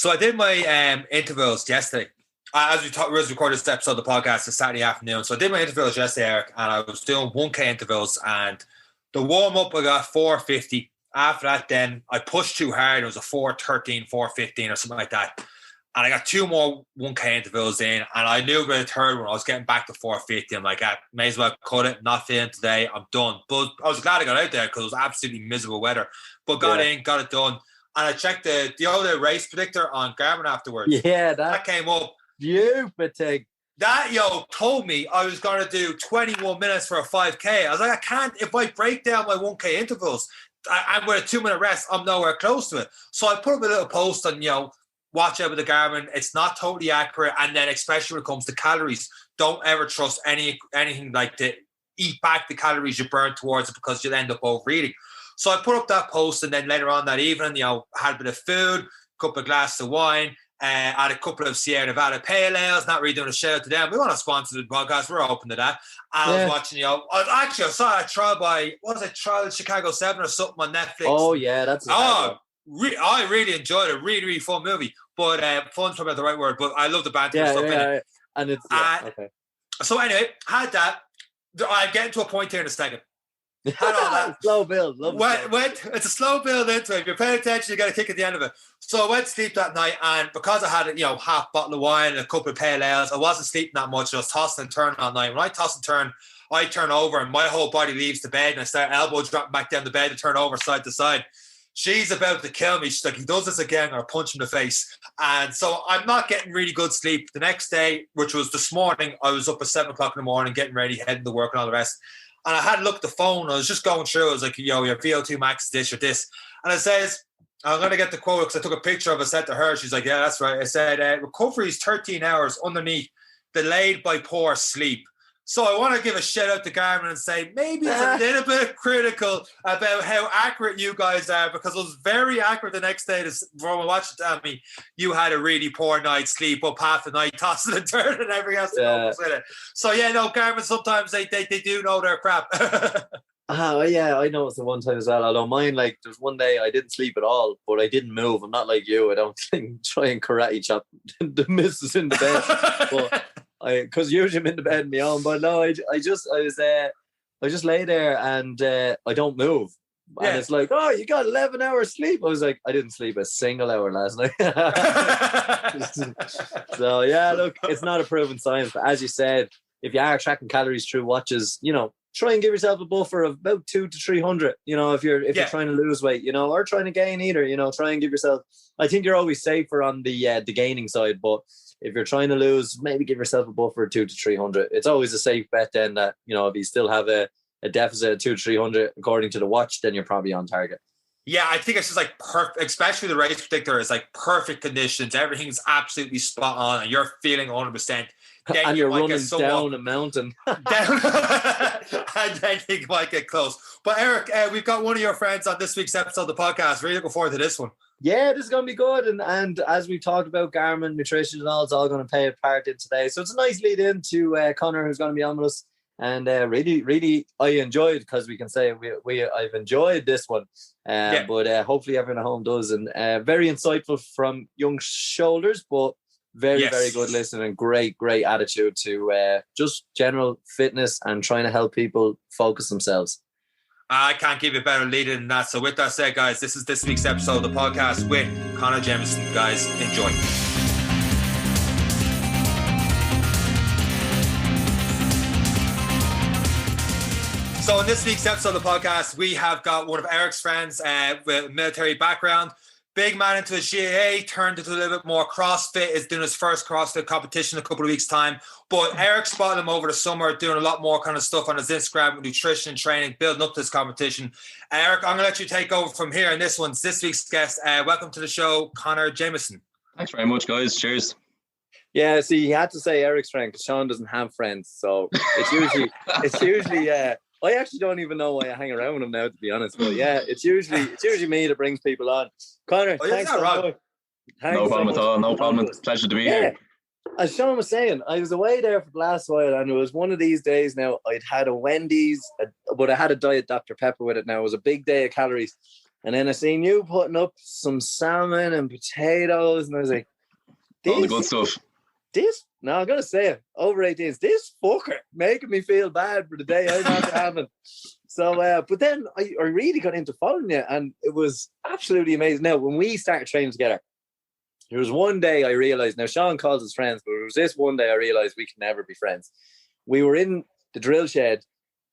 So I did my intervals yesterday. As we was recording this episode of the podcast, it's Saturday afternoon. So I did my intervals yesterday, Eric, and I was doing 1K intervals. And the warm-up, I got 450. After that, then I pushed too hard. It was a 413, 415 or something like that. And I got 2 more 1K intervals in. And I knew by the third one, I was getting back to 450. I'm like, may as well cut it. Not feeling today. I'm done. But I was glad I got out there because it was absolutely miserable weather. But got in, got it done. And I checked the other race predictor on Garmin afterwards. Yeah, that came up. Stupid. That told me I was going to do 21 minutes for a 5K. I was like, I can't. If I break down my 1K intervals, I'm with a 2-minute rest. I'm nowhere close to it. So I put up a little post on, watch out with the Garmin. It's not totally accurate. And then especially when it comes to calories, don't ever trust anything like to eat back the calories you burn towards it because you'll end up overeating. So I put up that post, and then later on that evening, had a bit of food, a couple of glasses of wine, had a couple of Sierra Nevada Pale Ales, not really doing a shout out to them. We want to sponsor the podcast. We're open to that. And I was watching, I saw a trial Trial Chicago 7 or something on Netflix. Oh, yeah, that's I really enjoyed it. Really, really fun movie. But fun's probably not the right word, but I love the banter and stuff in it. And it's, okay. So anyway, had that. I'm getting to a point here in a second. Had all that. Slow build. It's a slow build into it. If you're paying attention, you got a kick at the end of it. So I went to sleep that night, and because I had half bottle of wine and a couple of pale ales, I wasn't sleeping that much. I was tossing and turning all night. When I toss and turn, I turn over and my whole body leaves the bed, and I start elbow dropping back down the bed to turn over side to side. She's about to kill me. She's like, he does this again, or punch him in the face. And so I'm not getting really good sleep. The next day, which was this morning, I was up at 7 o'clock in the morning, getting ready, heading to work and all the rest. And I had looked at the phone. I was just going through. I was like, your VO2 max is this or this. And it says, I'm going to get the quote because I took a picture of it, sent to her. She's like, yeah, that's right. I said, recovery is 13 hours underneath, delayed by poor sleep. So I want to give a shout out to Garmin and say maybe it's a little bit critical about how accurate you guys are, because it was very accurate the next day. When I watched it, tell me you had a really poor night's sleep, up half the night, tossing and turning and everything else with it. So Garmin sometimes they do know their crap. I know it's the one time as well. Although mine, there's one day I didn't sleep at all, but I didn't move. I'm not like you. I don't try and karate chop the missus in the bed. But because usually I'm in the bed on my own, but no, I just lay there and I don't move. And it's like, oh, you got 11 hours sleep. I was like, I didn't sleep a single hour last night. So look, it's not a proven science, but as you said, if you are tracking calories through watches, try and give yourself a buffer of about 200 to 300. If you're trying to lose weight, or trying to gain either. Try and give yourself. I think you're always safer on the gaining side, but if you're trying to lose, maybe give yourself a buffer of 200 to 300. It's always a safe bet then that, if you still have a deficit of 200 to 300 according to the watch, then you're probably on target. Yeah, I think it's just perfect, especially the race predictor is perfect conditions. Everything's absolutely spot on and you're feeling 100%. Then and you're running down a mountain. And then you might get close. But Eric, we've got one of your friends on this week's episode of the podcast. Really looking forward to this one. Yeah, this is going to be good. And as we talked about Garmin, nutrition and all, it's all going to play a part in today. So it's a nice lead in to Conor, who's going to be on with us. And really, I enjoyed, because we can say I've enjoyed this one. But hopefully everyone at home does. And very insightful from young shoulders, but very good listening and great attitude to just general fitness and trying to help people focus themselves. I can't give you a better lead than that. So with that said, guys, this is this week's episode of the podcast with Conor Jamieson. Guys, enjoy. So in this week's episode of the podcast, we have got one of Eric's friends with a military background. Big man into his GAA, turned into a little bit more CrossFit, is doing his first CrossFit competition in a couple of weeks' time. But Eric spotted him over the summer doing a lot more kind of stuff on his Instagram with nutrition and training, building up this competition. Eric, I'm going to let you take over from here. And this one's this week's guest. Welcome to the show, Conor Jamieson. Thanks very much, guys. Cheers. Yeah, see, he had to say Eric's friend because Seán doesn't have friends. So it's usually I actually don't even know why I hang around with him now, to be honest. But yeah, it's usually me that brings people on. Conor, thanks so much. No problem at all. No problem. It's a pleasure to be here. As Seán was saying, I was away there for the last while, and it was one of these days now. I'd had a Wendy's, but I had a Diet Dr. Pepper with it now. It was a big day of calories. And then I seen you putting up some salmon and potatoes, and I was like, all the good stuff. No, I'm gonna say it. Over 18s, this fucker making me feel bad for the day I'm after having. So, but then I really got into following you, and it was absolutely amazing. Now, when we started training together, there was one day I realized. Now, Seán calls us friends, but it was this one day I realized we could never be friends. We were in the drill shed,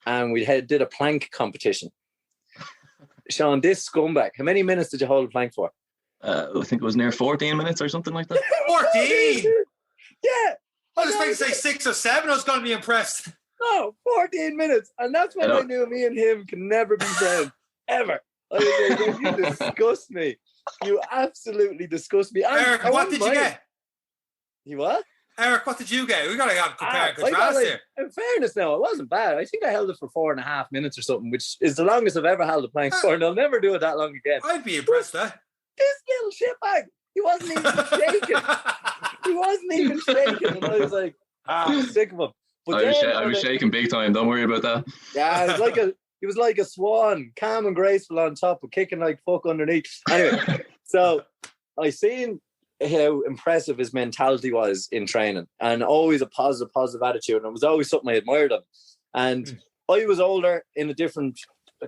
and we did a plank competition. Seán, this scumbag, how many minutes did you hold a plank for? I think it was near 14 minutes or something like that. 14? Yeah. I was going to say 6 or 7. I was going to be impressed. No, 14 minutes. And that's when I knew me and him can never be friends. Ever. I was like, you disgust me. You absolutely disgust me. Eric, what did you get? You what? Eric, what did you get? We got to have compare and contrast here. In fairness now, it wasn't bad. I think I held it for 4.5 minutes or something, which is the longest I've ever held a plank for, and I'll never do it that long again. I'd be impressed, eh? This little shitbag, he wasn't even shaking. He wasn't even shaking. And I was like, sick of him. But I was shaking big time. Don't worry about that. Yeah, he was like a swan, calm and graceful on top, but kicking like fuck underneath. Anyway, so I seen how impressive his mentality was in training, and always a positive attitude. And it was always something I admired him. And I was older in a different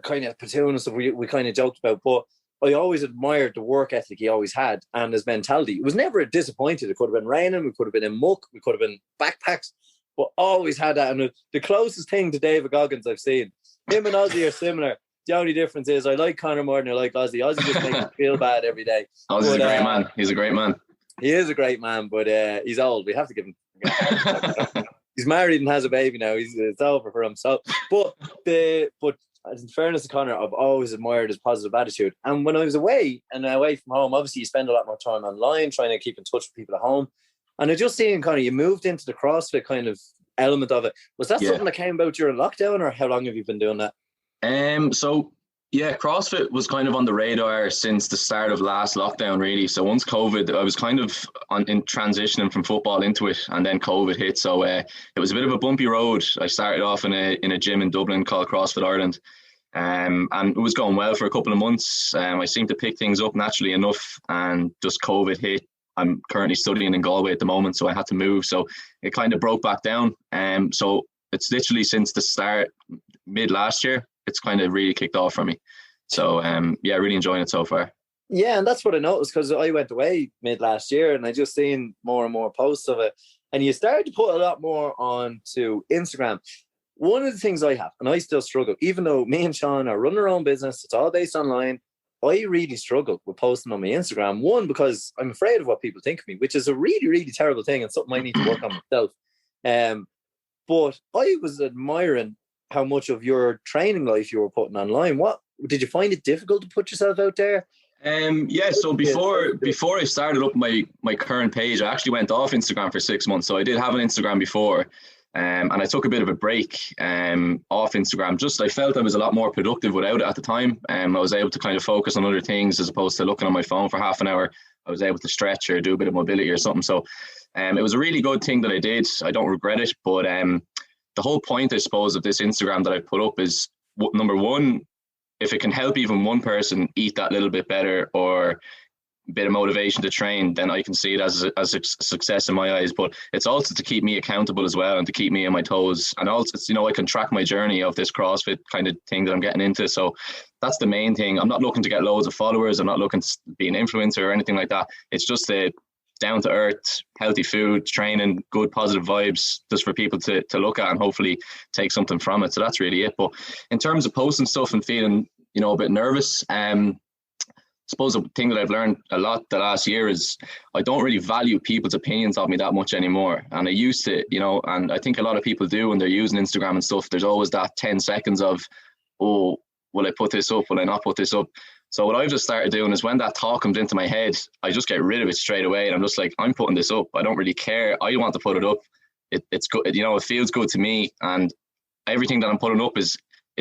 kind of platoon and stuff we kind of joked about, but I always admired the work ethic he always had and his mentality. It was never a disappointed. It could have been raining, we could have been in muck, we could have been backpacks, but always had that. And the closest thing to David Goggins I've seen, him and Ozzy are similar. The only difference is I like Conor more than I like Ozzy. Ozzy just makes me feel bad every day. Ozzy's a great man. He's a great man. He is a great man, but he's old. We have to give him. He's married and has a baby now. It's over for him. So, but in fairness to Conor, I've always admired his positive attitude. And when I was away from home, obviously you spend a lot more time online trying to keep in touch with people at home. And I just seen, Conor, you moved into the CrossFit kind of element of it. Was that something that came about during lockdown, or how long have you been doing that? So yeah, CrossFit was kind of on the radar since the start of last lockdown, really. So once COVID, I was kind of in transitioning from football into it, and then COVID hit. So it was a bit of a bumpy road. I started off in a gym in Dublin called CrossFit Ireland, and it was going well for a couple of months. I seemed to pick things up naturally enough, and just COVID hit. I'm currently studying in Galway at the moment, so I had to move. So it kind of broke back down. So it's literally since the start, mid last year, it's kind of really kicked off for me. So yeah, really enjoying it so far. Yeah, and that's what I noticed, because I went away mid last year and I just seen more and more posts of it, and you started to put a lot more onto Instagram. One of the things I have, and I still struggle, even though me and Seán are running our own business, it's all based online, I really struggle with posting on my Instagram. One, because I'm afraid of what people think of me, which is a really, really terrible thing and something I need to work on myself. But I was admiring how much of your training life you were putting online. What did you find it difficult to put yourself out there? Yeah, so before I started up my current page, I actually went off Instagram for 6 months. So I did have an Instagram before, and I took a bit of a break off Instagram. Just I felt I was a lot more productive without it at the time. I was able to kind of focus on other things as opposed to looking on my phone for half an hour. I was able to stretch or do a bit of mobility or something. So it was a really good thing that I did. I don't regret it, but the whole point, I suppose, of this Instagram that I put up is, number one, if it can help even one person eat that little bit better or a bit of motivation to train, then I can see it as a success in my eyes. But it's also to keep me accountable as well and to keep me on my toes. And also, it's, I can track my journey of this CrossFit kind of thing that I'm getting into. So that's the main thing. I'm not looking to get loads of followers. I'm not looking to be an influencer or anything like that. It's just a down to earth, healthy food, training, good positive vibes, just for people to look at and hopefully take something from it. So that's really it. But in terms of posting stuff and feeling, a bit nervous, I suppose the thing that I've learned a lot the last year is I don't really value people's opinions of me that much anymore. And I used to, and I think a lot of people do when they're using Instagram and stuff. There's always that 10 seconds of, oh, will I put this up? Will I not put this up? So what I've just started doing is when that thought comes into my head, I just get rid of it straight away. And I'm just like, I'm putting this up. I don't really care. I want to put it up. It's good. It feels good to me. And everything that I'm putting up is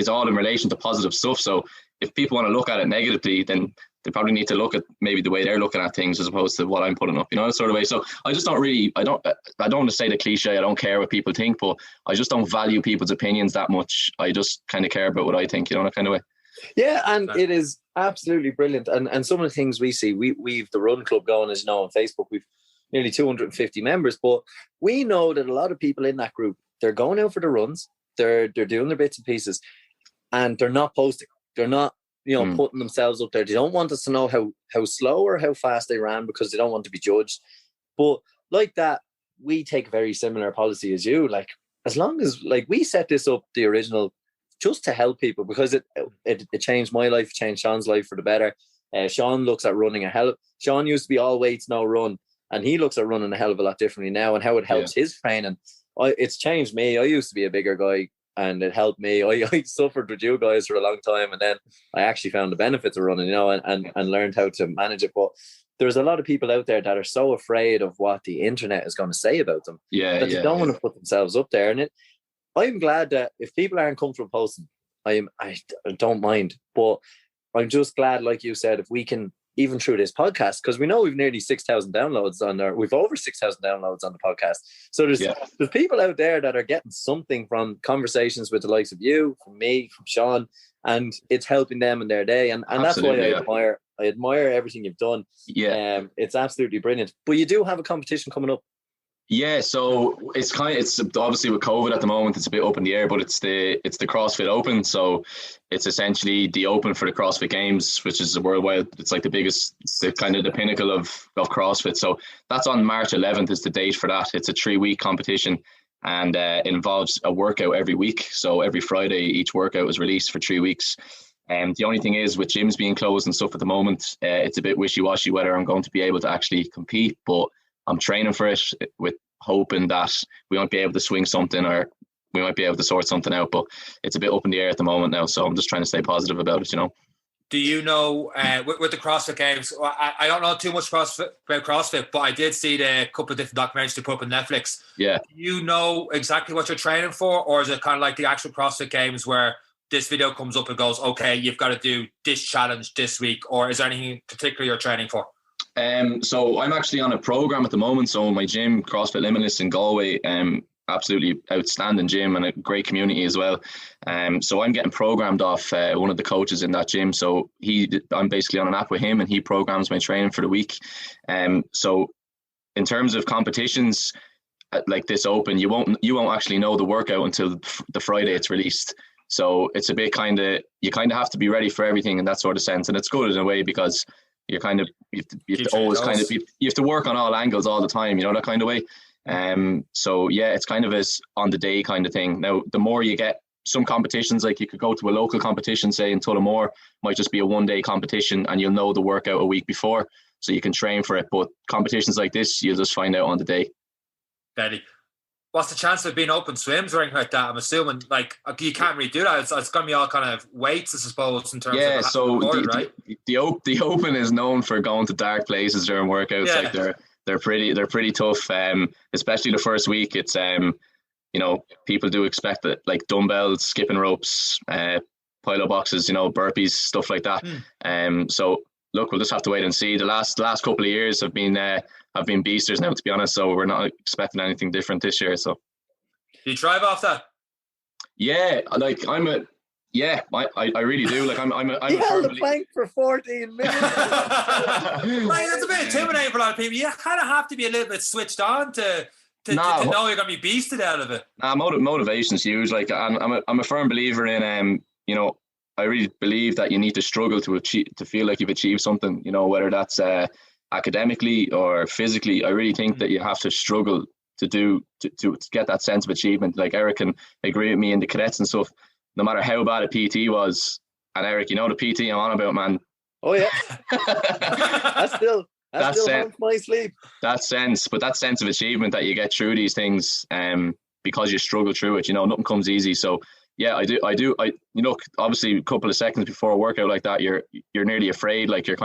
all in relation to positive stuff. So if people want to look at it negatively, then they probably need to look at maybe the way they're looking at things as opposed to what I'm putting up, that sort of way. So I just don't really, I don't want to say the cliche, I don't care what people think, but I just don't value people's opinions that much. I just kind of care about what I think, that kind of way. Yeah, and it is absolutely brilliant. And some of the things we see, we've the run club going, as you know, on Facebook. We've nearly 250 members, but we know that a lot of people in that group, they're going out for the runs, they're doing their bits and pieces, and they're not posting. They're not, putting themselves up there. They don't want us to know how slow or how fast they ran because they don't want to be judged. But like that, we take a very similar policy as you. Like, as long as, like, we set this up, the original, just to help people, because it changed my life, changed Seán's life for the better. Seán looks at running Seán used to be all weights, no run, and he looks at running a hell of a lot differently now, and how it helps his training. It's changed me. I used to be a bigger guy, and it helped me. I suffered with you guys for a long time, and then I actually found the benefits of running, and learned how to manage it. But there's a lot of people out there that are so afraid of what the internet is going to say about them that they don't want to put themselves up there. And I'm glad that if people aren't comfortable posting, I don't mind. But I'm just glad, like you said, if we can, even through this podcast, because we know we've nearly 6,000 downloads we've over 6,000 downloads on the podcast. So there's people out there that are getting something from conversations with the likes of you, from me, from Seán, and it's helping them in their day. And that's why I admire everything you've done. Yeah. It's absolutely brilliant. But you do have a competition coming up. Yeah, so it's obviously with COVID at the moment, it's a bit up in the air, but it's the CrossFit Open. So it's essentially the Open for the CrossFit Games, which is worldwide. It's like the biggest, the pinnacle of CrossFit. So that's on March 11th is the date for that. It's a 3-week competition, and it involves a workout every week. So every Friday, each workout is released for 3 weeks. The only thing is, with gyms being closed and stuff at the moment, it's a bit wishy-washy whether I'm going to be able to actually compete, but I'm training for it with hoping that we might be able to swing something, or we might be able to sort something out, but it's a bit up in the air at the moment now, so I'm just trying to stay positive about it, Do you know, with the CrossFit Games, I don't know too much about CrossFit, but I did see the couple of different documentaries they put up on Netflix. Yeah. Do you know exactly what you're training for, or is it kind of like the actual CrossFit Games where this video comes up and goes, okay, you've got to do this challenge this week, or is there anything particular you're training for? So I'm actually on a program at the moment. So my gym, CrossFit Limitless in Galway, absolutely outstanding gym and a great community as well. So I'm getting programmed off one of the coaches in that gym. So I'm basically on an app with him, and he programs my training for the week. So in terms of competitions like this Open, you won't actually know the workout until the Friday it's released. So it's a bit you kind of have to be ready for everything in that sort of sense, and it's good in a way because you have to work on all angles all the time, that kind of way. So yeah, it's kind of as on the day kind of thing. Now, the more you get, some competitions, like you could go to a local competition, say in Tullamore, might just be a 1-day competition, and you'll know the workout a week before, so you can train for it. But competitions like this, you'll just find out on the day. Betty, what's the chance of being open swims or anything like that? I'm assuming you can't really do that. It's going to be all kind of weights, I suppose, in terms of so right? The Open is known for going to dark places during workouts. Yeah. Like they're pretty tough. Especially the first week. It's people do expect that, like dumbbells, skipping ropes, pile-up boxes, burpees, stuff like that. So look, we'll just have to wait and see. The last couple of years have been beasters now, to be honest. So we're not expecting anything different this year. So, do you thrive off that? Yeah, I really do. Like I'm a held the plank for 14 minutes. That's a bit intimidating for a lot of people. You kind of have to be a little bit switched on to know you're going to be beasted out of it. Motivation's huge. Like I'm a firm believer in I really believe that you need to struggle to feel like you've achieved something. Whether that's academically or physically. I really think that you have to struggle to get that sense of achievement. Like Eric can agree with me in the cadets and stuff. No matter how bad a PT was, and Eric, the PT I'm on about, man. Oh yeah, that's still haunts my sleep. That sense of achievement that you get through these things, because you struggle through it. Nothing comes easy. So yeah, I do. Obviously a couple of seconds before a workout like that, you're nearly afraid. Like you're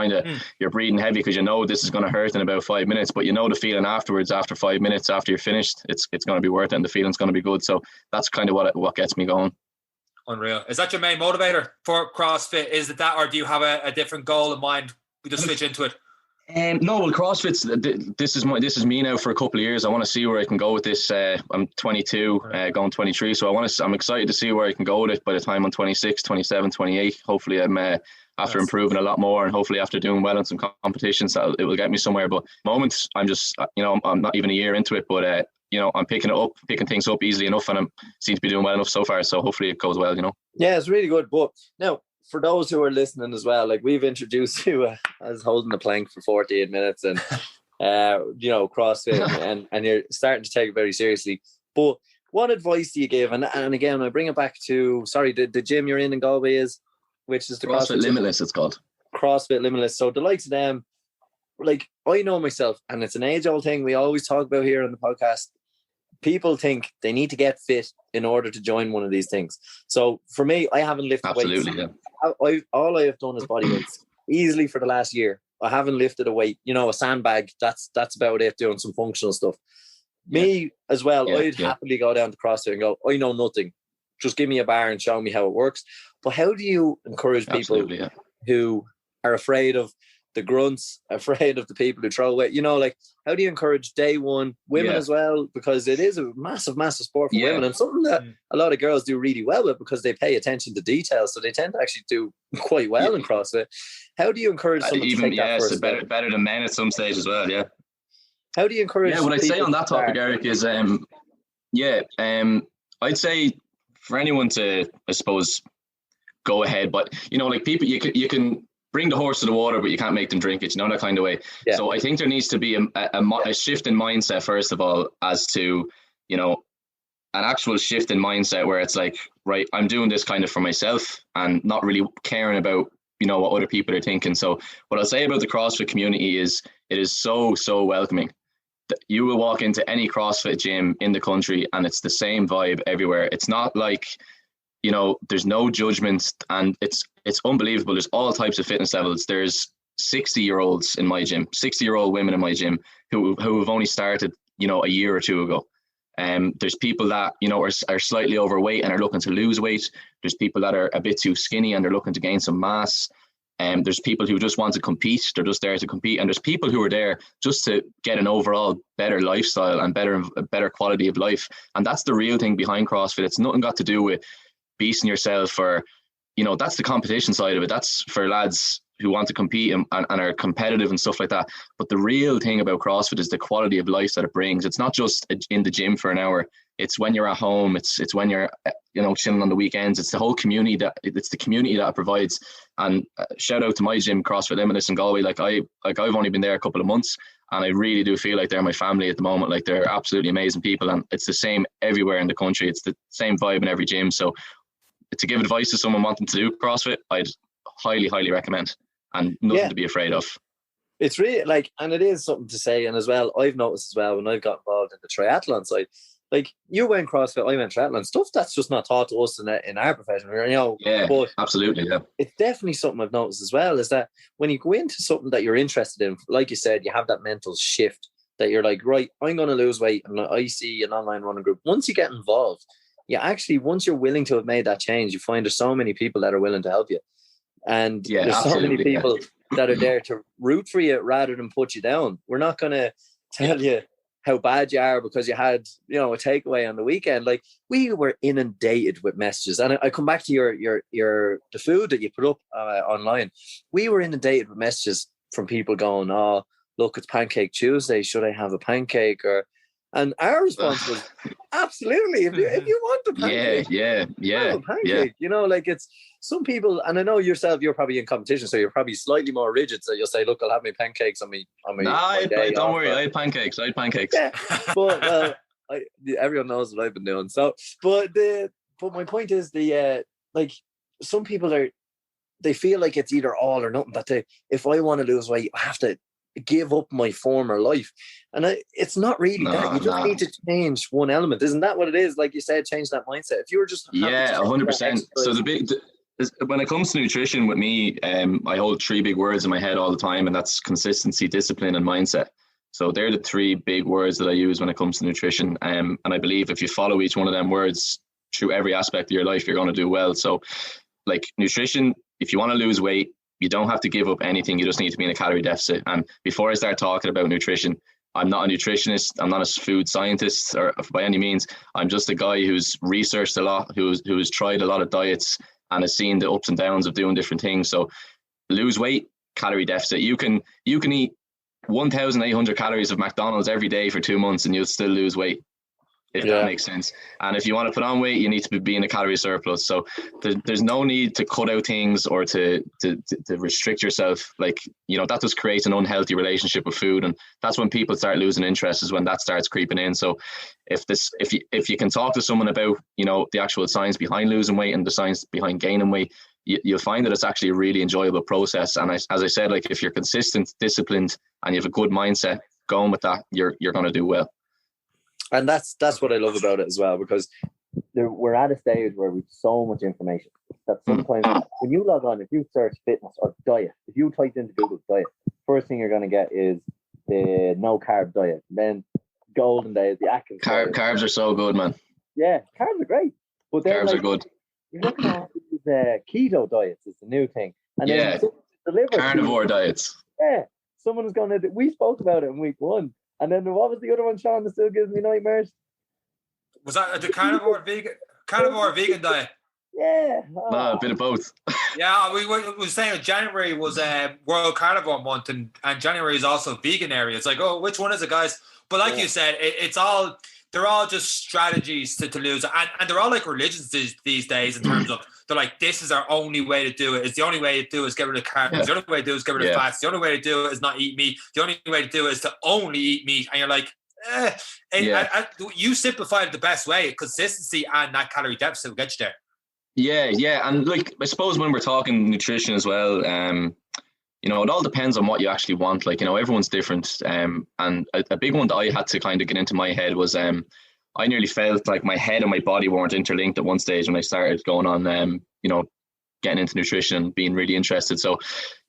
breathing heavy because this is going to hurt in about 5 minutes. But the feeling afterwards, after 5 minutes, after you're finished, it's going to be worth it, and the feeling's going to be good. So that's kind of what gets me going. Unreal. Is that your main motivator for CrossFit? Is it that, or do you have a different goal in mind? We just switch into it. No, well, CrossFit's this is me now for a couple of years. I want to see where I can go with this. I'm 22, going 23, so I'm excited to see where I can go with it by the time I'm 26, 27, 28. Hopefully, I'm after improving a lot more, and hopefully after doing well in some competitions, it will get me somewhere. But at the moment, I'm just, I'm not even a year into it, but I'm picking things up easily enough, and I seem to be doing well enough so far. So hopefully it goes well. Yeah, it's really good. But now, for those who are listening as well, like we've introduced you as holding the plank for 48 minutes and, CrossFit and you're starting to take it very seriously. But what advice do you give? And again, I bring it back to, the gym you're in Galway which is the CrossFit Limitless, it's called. CrossFit Limitless. So the likes of them, like I know myself, and it's an age-old thing we always talk about here on the podcast. People think they need to get fit in order to join one of these things. So for me, I haven't lifted weights. Yeah. All I have done is body weights easily for the last year. I haven't lifted a weight, a sandbag. That's about it, doing some functional stuff. Me as well, I'd happily go down to CrossFit and go, I know nothing. Just give me a bar and show me how it works. But how do you encourage people who are afraid of the grunts, afraid of the people who throw away? How do you encourage day one women as well? Because it is a massive, massive sport for women, and something that a lot of girls do really well with because they pay attention to details. So they tend to actually do quite well in CrossFit. How do you encourge someone to take that first step? Better than men at some stage as well, How do you encourage? Yeah, what I'd say on that topic, Eric, is I'd say for anyone to, I suppose, go ahead, but people, you can bring the horse to the water, but you can't make them drink it, that kind of way. Yeah. So I think there needs to be a shift in mindset, first of all, as to, an actual shift in mindset where it's like, right, I'm doing this kind of for myself and not really caring about, what other people are thinking. So what I'll say about the CrossFit community is it is so, so welcoming. You will walk into any CrossFit gym in the country and it's the same vibe everywhere. It's not like, there's no judgments, and it's unbelievable. There's all types of fitness levels. There's 60-year-olds in my gym, 60-year-old women in my gym who have only started, a year or two ago. There's people that, are slightly overweight and are looking to lose weight. There's people that are a bit too skinny and they're looking to gain some mass. There's people who just want to compete. They're just there to compete. And there's people who are there just to get an overall better lifestyle and better quality of life. And that's the real thing behind CrossFit. It's nothing got to do with beasting yourself, or that's the competition side of it. That's for lads who want to compete and are competitive and stuff like that. But the real thing about CrossFit is the quality of life that it brings. It's not just in the gym for an hour. It's when you're at home. It's when you're chilling on the weekends. It's the whole community that it provides. And shout out to my gym, CrossFit Limitless in Galway. I've only been there a couple of months, and I really do feel like they're my family at the moment. Like, they're absolutely amazing people, and it's the same everywhere in the country. It's the same vibe in every gym. So to give advice to someone wanting to do CrossFit, I'd highly, highly recommend, and nothing to be afraid of. It's really and it is something to say. And as well, I've noticed as well when I've got involved in the triathlon side, like you went CrossFit, I went triathlon, stuff that's just not taught to us in our profession, Yeah, but absolutely, yeah. It's definitely something I've noticed as well, is that when you go into something that you're interested in, like you said, you have that mental shift that you're like, right, I'm going to lose weight, and I see an online running group. Once you get involved, once you're willing to have made that change, you find there's so many people that are willing to help you. And there's so many people that are there to root for you rather than put you down. We're not going to tell you how bad you are because you had, a takeaway on the weekend. Like, we were inundated with messages. And I come back to the food that you put up online. We were inundated with messages from people going, oh, look, it's Pancake Tuesday. Should I have a pancake? And our response was, absolutely. If you want the pancake, have a pancake. It's some people, and I know yourself, you're probably in competition, so you're probably slightly more rigid. So you'll say, look, I'll have my pancakes on my day. Don't worry, I had pancakes. Yeah. But everyone knows what I've been doing. So, but my point is some people they feel like it's either all or nothing. That if I want to lose weight, I have to give up my former life, and it's not really that. You just need to change one element. Isn't that what it is? Like you said, change that mindset. If you were just 100%. So when it comes to nutrition with me, I hold 3 big words in my head all the time, and that's consistency, discipline, and mindset. So they're the 3 big words that I use when it comes to nutrition. And I believe if you follow each one of them words through every aspect of your life, you're going to do well. So like nutrition, if you want to lose weight, you don't have to give up anything. You just need to be in a calorie deficit. And before I start talking about nutrition, I'm not a nutritionist. I'm not a food scientist or by any means. I'm just a guy who's researched a lot, who's tried a lot of diets and has seen the ups and downs of doing different things. So lose weight, calorie deficit. You can eat 1,800 calories of McDonald's every day for 2 months and you'll still lose weight, if that makes sense. And if you want to put on weight, you need to be in a calorie surplus. So there's no need to cut out things or to restrict yourself. Like, you know, that just creates an unhealthy relationship with food. And that's when people start losing interest, is when that starts creeping in. So if you can talk to someone about, you know, the actual science behind losing weight and the science behind gaining weight, you'll find that it's actually a really enjoyable process. And as I said, like, if you're consistent, disciplined, and you have a good mindset going with that, you're going to do well. And that's what I love about it as well, because we're at a stage where we've so much information that sometimes when you log on, if you search fitness or diet, if you type into Google diet, first thing you're going to get is the no carb diet, then golden days, the Atkins diet. Carbs are so good, man. Yeah, carbs are great, but carbs are good. You're looking at keto diets is the new thing, and then carnivore diets. Yeah, someone was going to. We spoke about it in week 1, and then what was the other one, Seán, that still gives me nightmares? Was that the carnivore vegan diet? Yeah, a bit of both. Yeah, we were saying January was World Carnivore Month, and January is also vegan area. It's like, oh, which one is it, guys? But like you said, they're all just strategies to lose, and they're all like religions these days in terms of, they're like, this is our only way to do it. It's the only way to do it is get rid of carbs. The only way to do it is get rid of fats. The only way to do it is not eat meat. The only way to do it is to only eat meat. And you're like, you simplified it the best way. Consistency and that calorie deficit will get you there. Yeah. And like, I suppose when we're talking nutrition as well, you know, it all depends on what you actually want. Like, you know, everyone's different. And a big one that I had to kind of get into my head was, I nearly felt like my head and my body weren't interlinked at one stage when I started going on, you know, getting into nutrition and being really interested. So,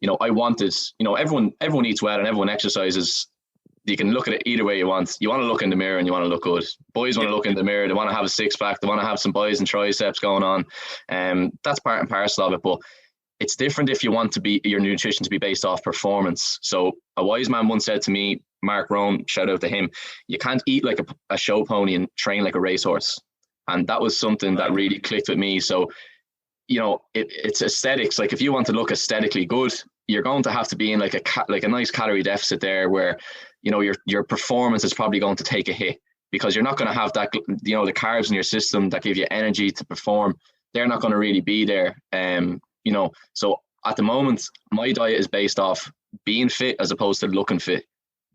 you know, I wanted, you know, everyone eats well and everyone exercises. You can look at it either way you want. You want to look in the mirror and you want to look good. Boys want to look in the mirror. They want to have a six pack. They want to have some buys and triceps going on. That's part and parcel of it. But it's different if you want to be your nutrition to be based off performance. So a wise man once said to me, Mark Rohn, shout out to him, you can't eat like a show pony and train like a racehorse. And that was something that really clicked with me. So, you know, it's aesthetics. Like, if you want to look aesthetically good, you're going to have to be in like a nice calorie deficit there, where, you know, your performance is probably going to take a hit, because you're not going to have that, you know, the carbs in your system that give you energy to perform. They're not going to really be there. You know, so at the moment, my diet is based off being fit as opposed to looking fit.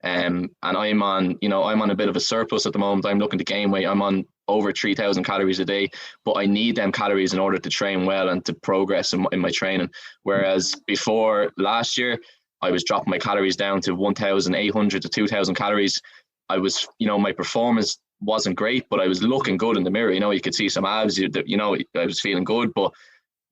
And I'm on a bit of a surplus at the moment. I'm looking to gain weight. I'm on over 3,000 calories a day, but I need them calories in order to train well and to progress in my training. Whereas before last year, I was dropping my calories down to 1,800 to 2,000 calories. I was, you know, my performance wasn't great, but I was looking good in the mirror. You know, you could see some abs, you know, I was feeling good, but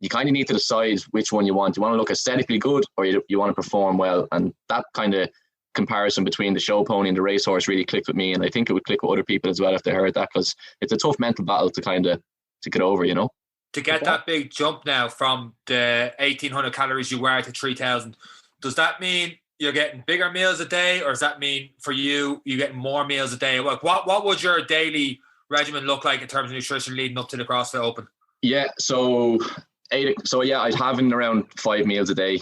you kind of need to decide which one you want. You want to look aesthetically good, or you want to perform well. And that kind of comparison between the show pony and the racehorse really clicked with me. And I think it would click with other people as well if they heard that, because it's a tough mental battle to get over, you know. To get that big jump now from the 1,800 calories you were to 3,000, does that mean you're getting bigger meals a day, or does that mean for you getting more meals a day? Like, what would your daily regimen look like in terms of nutrition leading up to the CrossFit Open? Yeah, so I'd have in around 5 meals a day.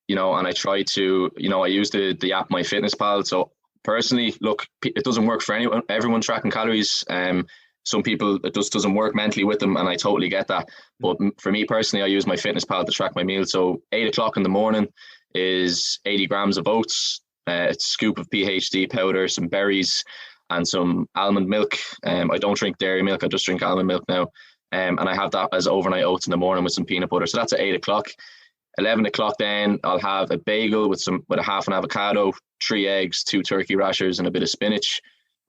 You know, and I try to, you know, I use the app MyFitnessPal. So personally, look, it doesn't work for everyone tracking calories. Some people, it just doesn't work mentally with them, and I totally get that. But for me personally, I use MyFitnessPal to track my meals. So 8 o'clock in the morning is 80 grams of oats, a scoop of PhD powder, some berries, and some almond milk. I don't drink dairy milk. I just drink almond milk now. And I have that as overnight oats in the morning with some peanut butter. So that's at 8 o'clock. 11 o'clock then I'll have a bagel with a half an avocado, 3 eggs, 2 turkey rashers, and a bit of spinach.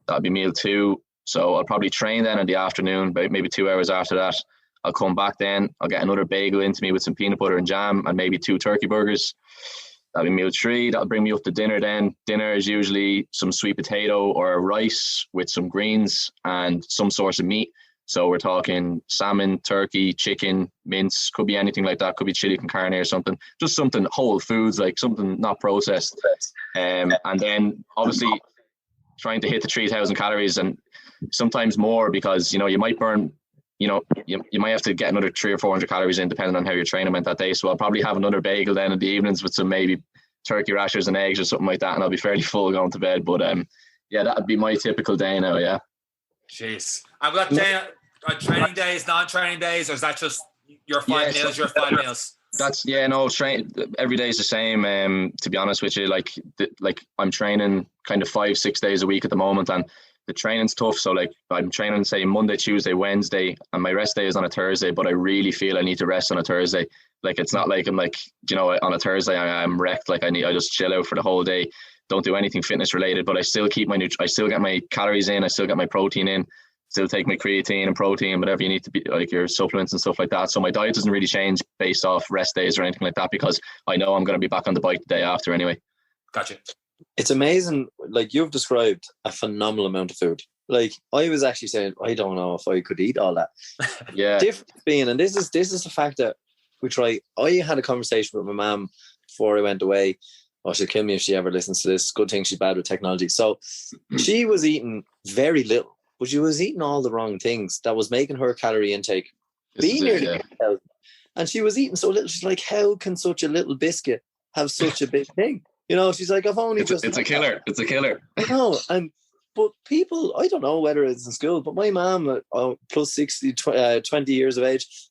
That'll be meal 2. So I'll probably train then in the afternoon, maybe 2 hours after that. I'll come back then. I'll get another bagel into me with some peanut butter and jam and maybe 2 turkey burgers. That'll be meal 3. That'll bring me up to dinner then. Dinner is usually some sweet potato or rice with some greens and some source of meat. So we're talking salmon, turkey, chicken, mince, could be anything like that. Could be chili con carne or something. Just something whole foods, like something not processed. And then obviously trying to hit the 3,000 calories and sometimes more, because, you know, you might burn, you know, you might have to get another 300 or 400 calories in depending on how your training went that day. So I'll probably have another bagel then in the evenings with some maybe turkey rashers and eggs or something like that, and I'll be fairly full going to bed. But yeah, that would be my typical day now. Yeah. Jeez. I've got training days, non-training days, or is that just your 5 meals? Your 5 meals. That's every day is the same. To be honest with you, like I'm training kind of 5-6 days a week at the moment, and the training's tough. So like I'm training say Monday, Tuesday, Wednesday, and my rest day is on a Thursday. But I really feel I need to rest on a Thursday. Like it's not like I'm like, you know, on a Thursday I'm wrecked. Like I just chill out for the whole day. Don't do anything fitness related, but I still keep I still get my calories in. I still get my protein in. Still take my creatine and protein, whatever you need to be, like your supplements and stuff like that. So my diet doesn't really change based off rest days or anything like that, because I know I'm going to be back on the bike the day after anyway. Gotcha. It's amazing. Like you've described a phenomenal amount of food. Like I was actually saying, I don't know if I could eat all that. Yeah. Difference being, and this is the fact that I had a conversation with my mum before I went away. Oh, she'll kill me if she ever listens to this. Good thing she's bad with technology. So she was eating very little, but she was eating all the wrong things that was making her calorie intake be nearly 8,000. And she was eating so little. She's like, how can such a little biscuit have such a big thing? You know, she's like, it's a killer. It's a killer. I know. But people, I don't know whether it's in school, but my mom, plus 60, 20 years of age,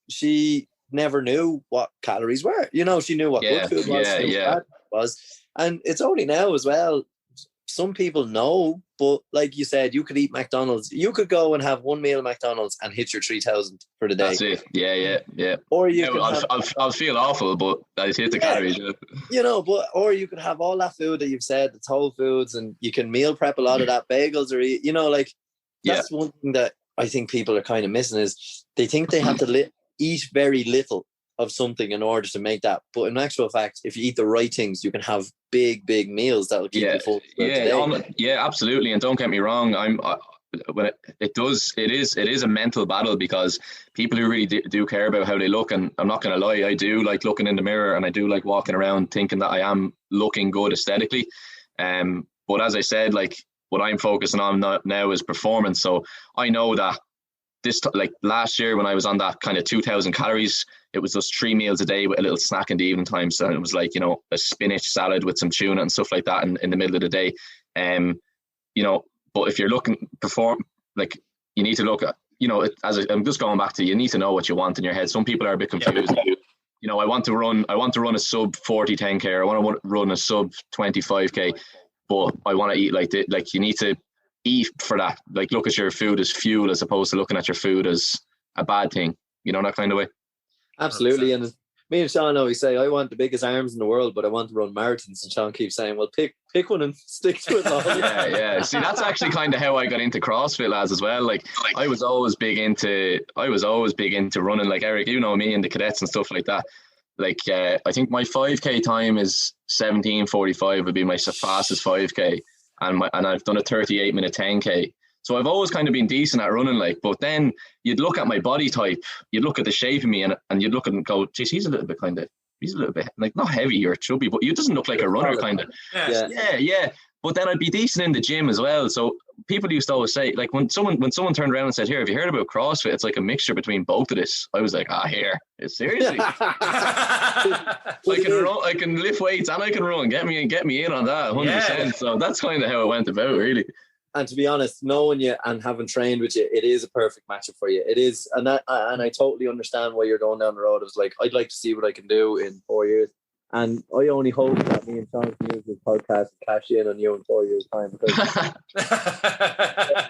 she never knew what calories were. You know, she knew what good food was, bad was. And it's only now as well. Some people know, but like you said, you could eat McDonald's. You could go and have one meal at McDonald's and hit your 3,000 for the day. That's it. Yeah. Or I'll feel awful, but I hit the calories. Yeah. You know, or you could have all that food that you've said, it's whole foods, and you can meal prep a lot of that, bagels, or you know, like that's one thing that I think people are kind of missing, is they think they have to eat very little of something in order to make that. But in actual fact, if you eat the right things, you can have big meals that will keep you full. Yeah, absolutely. And don't get me wrong, it is a mental battle, because people who really do care about how they look, and I'm not going to lie, I do like looking in the mirror, and I do like walking around thinking that I am looking good aesthetically. But as I said, like what I'm focusing on now is performance. So I know that like last year when I was on that kind of 2,000 calories, it was just 3 meals a day with a little snack in the evening time. So it was like, you know, a spinach salad with some tuna and stuff like that in the middle of the day. You know, but if you're looking like you need to look at, you know, I'm just going back to, you need to know what you want in your head. Some people are a bit confused. You know, I want to run a sub 40 10K, or I want to run a sub 25K, but I want to eat like you need to eat for that. Like look at your food as fuel, as opposed to looking at your food as a bad thing, you know, that kind of way. Absolutely. 100%. And me and Seán always say, I want the biggest arms in the world, but I want to run marathons. And Seán keeps saying, well, pick one and stick to it all. Yeah. See, that's actually kind of how I got into CrossFit, lads, as well. Like I was always big into running, like Eric, you know me, and the cadets and stuff like that. Like I think my 5K time is 17:45 would be my fastest 5K. And I've done a 38-minute 10K. So I've always kind of been decent at running, like, but then you'd look at my body type, you'd look at the shape of me, and you'd look at and go, geez, he's a little bit like not heavy or chubby, but he doesn't look like a runner kind of. Yeah. But then I'd be decent in the gym as well. So people used to always say, like when someone turned around and said, here, have you heard about CrossFit? It's like a mixture between both of this. I was like, here, seriously. I can lift weights and I can run. Get me in on that 100%. Yeah. So that's kind of how it went about, really. And to be honest, knowing you and having trained with you, it is a perfect matchup for you. It is, and I totally understand why you're going down the road. It was like, I'd like to see what I can do in 4 years. And I only hope that me and Seán can use this podcast and cash in on you in 4 years' time. Because I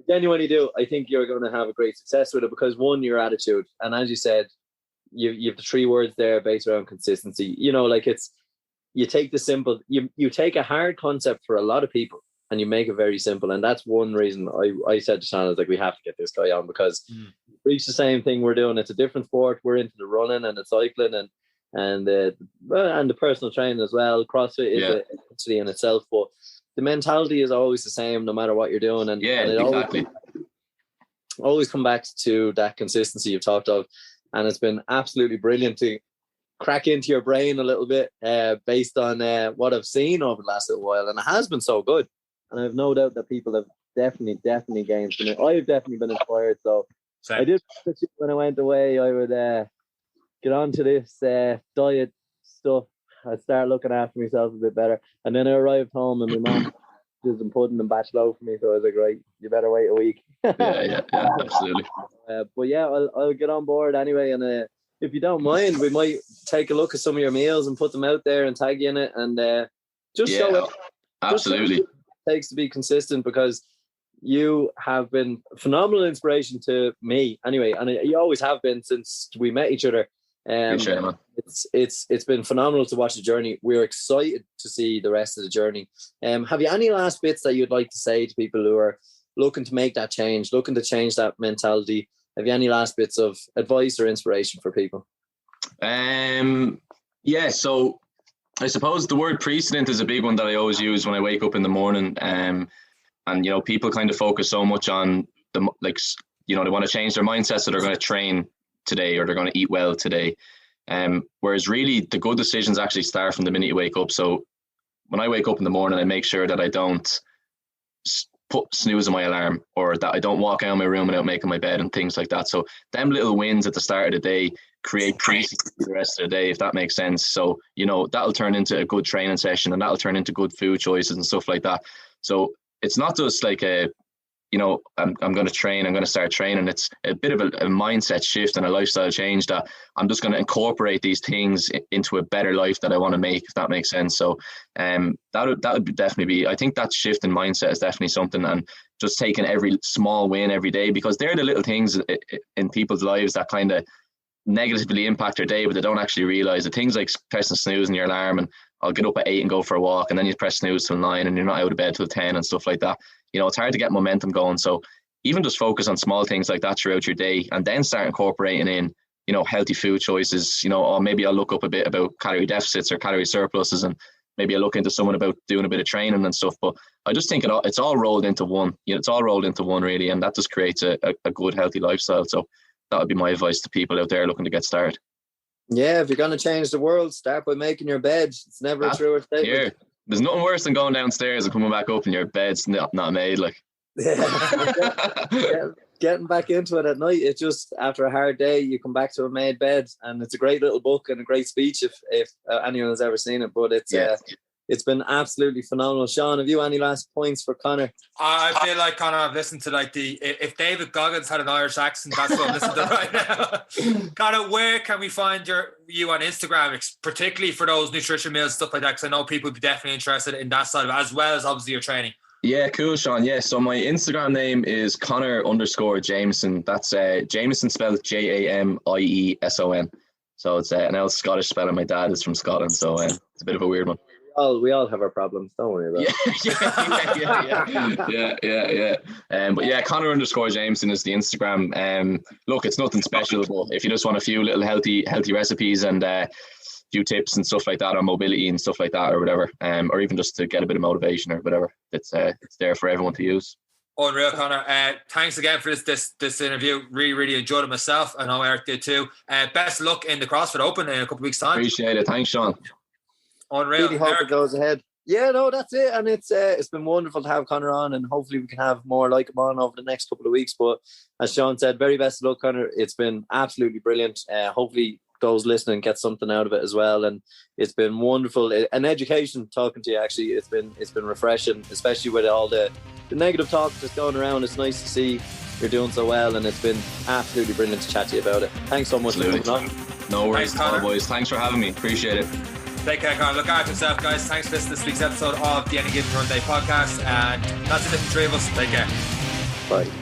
genuinely do. I think you're going to have a great success with it, because one, your attitude. And as you said, you have the 3 words there based around consistency. You know, like you take the simple, you take a hard concept for a lot of people and you make it very simple. And that's one reason I said to Seán, I was like, we have to get this guy on, because we reach the same thing we're doing. It's a different sport. We're into the running and the cycling and the personal training as well. CrossFit is a entity in itself, but the mentality is always the same no matter what you're doing. And exactly. always come back to that consistency you've talked of, and it's been absolutely brilliant to crack into your brain a little bit based on what I've seen over the last little while, and it has been so good. And I have no doubt that people have definitely gained from it. I've definitely been inspired. So same. I did when I went away, I would get onto this diet stuff. I'd start looking after myself a bit better, and then I arrived home and my mom did some pudding and batch loaf for me. So I was like, right, you better wait a week. yeah, absolutely. But yeah, I'll get on board anyway, and if you don't mind, we might take a look at some of your meals and put them out there and tag you in it, and just show it. Absolutely. Just it takes to be consistent, because you have been phenomenal inspiration to me anyway, and you always have been since we met each other. It's been phenomenal to watch the journey. We're excited to see the rest of the journey. Have you any last bits that you'd like to say to people who are looking to make that change, looking to change that mentality? Have you any last bits of advice or inspiration for people? Yeah, so I suppose the word precedent is a big one that I always use when I wake up in the morning. And you know, people kind of focus so much on they want to change their mindset, so they're going to train today or they're going to eat well today. Whereas really the good decisions actually start from the minute you wake up. So when I wake up in the morning, I make sure that I don't put snooze on my alarm, or that I don't walk out of my room without making my bed and things like that. So them little wins at the start of the day create precedent for the rest of the day, if that makes sense. So, you know, that'll turn into a good training session, and that'll turn into good food choices and stuff like that. So it's not just like I'm going to train, I'm going to start training. It's a bit of a mindset shift and a lifestyle change, that I'm just going to incorporate these things into a better life that I want to make, if that makes sense. So that would definitely be, I think that shift in mindset is definitely something, and just taking every small win every day, because they're the little things in people's lives that kind of negatively impact their day, but they don't actually realize it. Things like pressing snooze in your alarm, and I'll get up at 8 and go for a walk, and then you press snooze till 9 and you're not out of bed till 10 and stuff like that. You know, it's hard to get momentum going. So even just focus on small things like that throughout your day, and then start incorporating in, you know, healthy food choices, you know, or maybe I'll look up a bit about calorie deficits or calorie surpluses, and maybe I'll look into someone about doing a bit of training and stuff. But I just think it's all rolled into one. You know, it's all rolled into one really, and that just creates a good, healthy lifestyle. So that would be my advice to people out there looking to get started. Yeah, if you're going to change the world, start by making your bed. It's never a truer statement. Here. There's nothing worse than going downstairs and coming back up and your bed's not made. Like, getting back into it at night, it's just after a hard day, you come back to a made bed, and it's a great little book and a great speech if anyone has ever seen it. But it's been absolutely phenomenal. Seán, have you any last points for Conor? I feel like, Conor, I've listened to if David Goggins had an Irish accent, that's what I'm listening to right now. Conor, where can we find you on Instagram, particularly for those nutrition meals, stuff like that? Because I know people would be definitely interested in that side of it, as well as obviously your training. Yeah, cool, Seán. Yeah, so my Instagram name is Conor_Jamieson. That's Jamieson spelled Jamieson. So it's an old Scottish spelling. My dad is from Scotland, so it's a bit of a weird one. We all have our problems. Don't worry about it. Yeah. But yeah, Conor_Jamieson is the Instagram. Look, it's nothing special, but if you just want a few little healthy recipes and few tips and stuff like that on mobility and stuff like that, or whatever, or even just to get a bit of motivation or whatever, it's there for everyone to use. Unreal, Conor. Thanks again for this interview. Really enjoyed it myself. I know Eric did too. Best of luck in the CrossFit Open in a couple of weeks' time. Appreciate it. Thanks, Seán. Unreal. Really hope it goes ahead. Yeah, no, that's it. And it's been wonderful to have Conor on, and hopefully we can have more like him on over the next couple of weeks. But as Seán said, very best of luck, Conor. It's been absolutely brilliant. Hopefully those listening get something out of it as well. And it's been wonderful. An education talking to you, actually. It's been refreshing, especially with all the negative talk just going around. It's nice to see you're doing so well, and it's been absolutely brilliant to chat to you about it. Thanks so much for coming on. No worries, boys. Thanks for having me. Appreciate it. Take care, Conor. Look after yourself, guys. Thanks for listening to this week's episode of the Any Given Runday podcast. And that's it from the three of us. Take care. Bye.